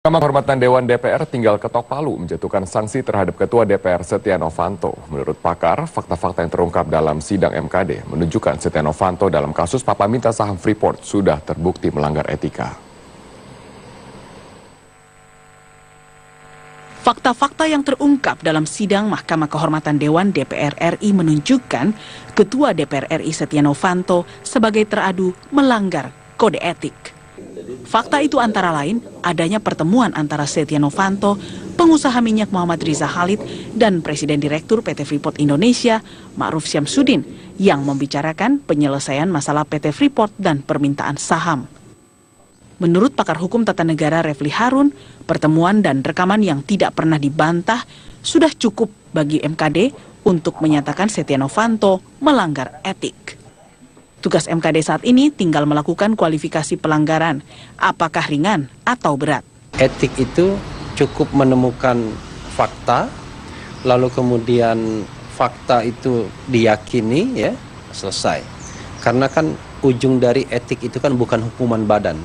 Mahkamah Kehormatan Dewan DPR tinggal ketok palu menjatuhkan sanksi terhadap Ketua DPR Setia Novanto. Menurut pakar, fakta-fakta yang terungkap dalam sidang MKD menunjukkan Setia Novanto dalam kasus Papa Minta saham Freeport sudah terbukti melanggar etika. Fakta-fakta yang terungkap dalam sidang Mahkamah Kehormatan Dewan DPR RI menunjukkan Ketua DPR RI Setia Novanto sebagai teradu melanggar kode etik. Fakta itu antara lain adanya pertemuan antara Setia Novanto, pengusaha minyak Muhammad Riza Khalid, dan Presiden Direktur PT Freeport Indonesia, Ma'ruf Syamsuddin, yang membicarakan penyelesaian masalah PT Freeport dan permintaan saham. Menurut pakar hukum tata negara Refli Harun, pertemuan dan rekaman yang tidak pernah dibantah sudah cukup bagi MKD untuk menyatakan Setia Novanto melanggar etik. Tugas MKD saat ini tinggal melakukan kualifikasi pelanggaran, apakah ringan atau berat. Etik itu cukup menemukan fakta, lalu kemudian fakta itu diyakini, ya selesai. Karena kan ujung dari etik itu kan bukan hukuman badan,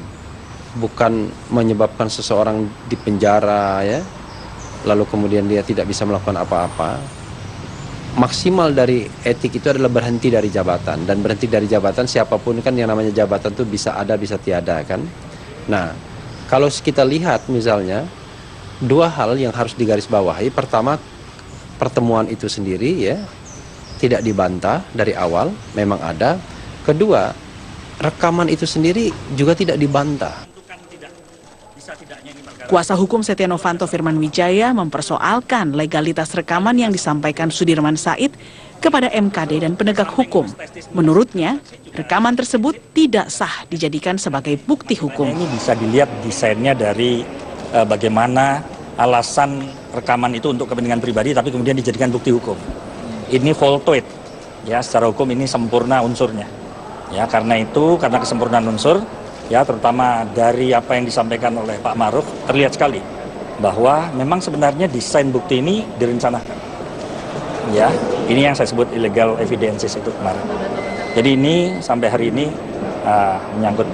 bukan menyebabkan seseorang dipenjara, ya, lalu kemudian dia tidak bisa melakukan apa-apa. Maksimal dari etik itu adalah berhenti dari jabatan, dan berhenti dari jabatan siapapun kan yang namanya jabatan itu bisa ada bisa tiada kan. Nah, kalau kita lihat misalnya dua hal yang harus digarisbawahi. Pertama, pertemuan itu sendiri ya tidak dibantah dari awal, memang ada. Kedua, rekaman itu sendiri juga tidak dibantah. Kuasa hukum Setia Novanto Firman Wijaya mempersoalkan legalitas rekaman yang disampaikan Sudirman Said kepada MKD dan penegak hukum. Menurutnya, rekaman tersebut tidak sah dijadikan sebagai bukti hukum. Ini bisa dilihat desainnya dari bagaimana alasan rekaman itu untuk kepentingan pribadi, tapi kemudian dijadikan bukti hukum. Ini voltoid, ya secara hukum ini sempurna unsurnya. Ya karena itu, karena kesempurnaan unsur, ya terutama dari apa yang disampaikan oleh Pak Ma'ruf, terlihat sekali bahwa memang sebenarnya desain bukti ini direncanakan. Ya, ini yang saya sebut illegal evidences itu kemarin. Jadi ini sampai hari ini menyangkut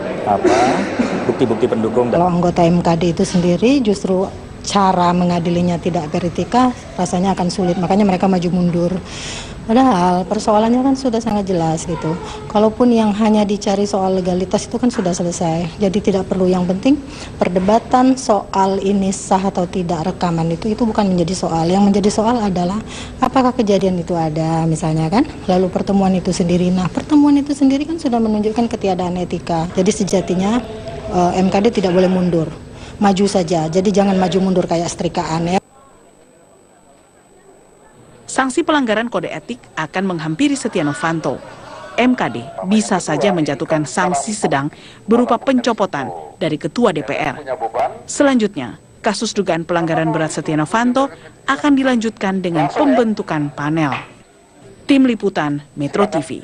bukti-bukti pendukung. Kalau anggota MKD itu sendiri justru cara mengadilinya tidak beretika, rasanya akan sulit. Makanya mereka maju mundur. Padahal persoalannya kan sudah sangat jelas gitu. Kalaupun yang hanya dicari soal legalitas itu kan sudah selesai. Jadi tidak perlu, yang penting perdebatan soal ini sah atau tidak rekaman itu bukan menjadi soal. Yang menjadi soal adalah apakah kejadian itu ada misalnya kan. Lalu pertemuan itu sendiri. Nah, pertemuan itu sendiri kan sudah menunjukkan ketiadaan etika. Jadi sejatinya MKD tidak boleh mundur. Maju saja. Jadi jangan maju mundur kayak setrikaan ya. Sanksi pelanggaran kode etik akan menghampiri Setia Novanto. MKD bisa saja menjatuhkan sanksi sedang berupa pencopotan dari Ketua DPR. Selanjutnya, kasus dugaan pelanggaran berat Setia Novanto akan dilanjutkan dengan pembentukan panel. Tim Liputan Metro TV.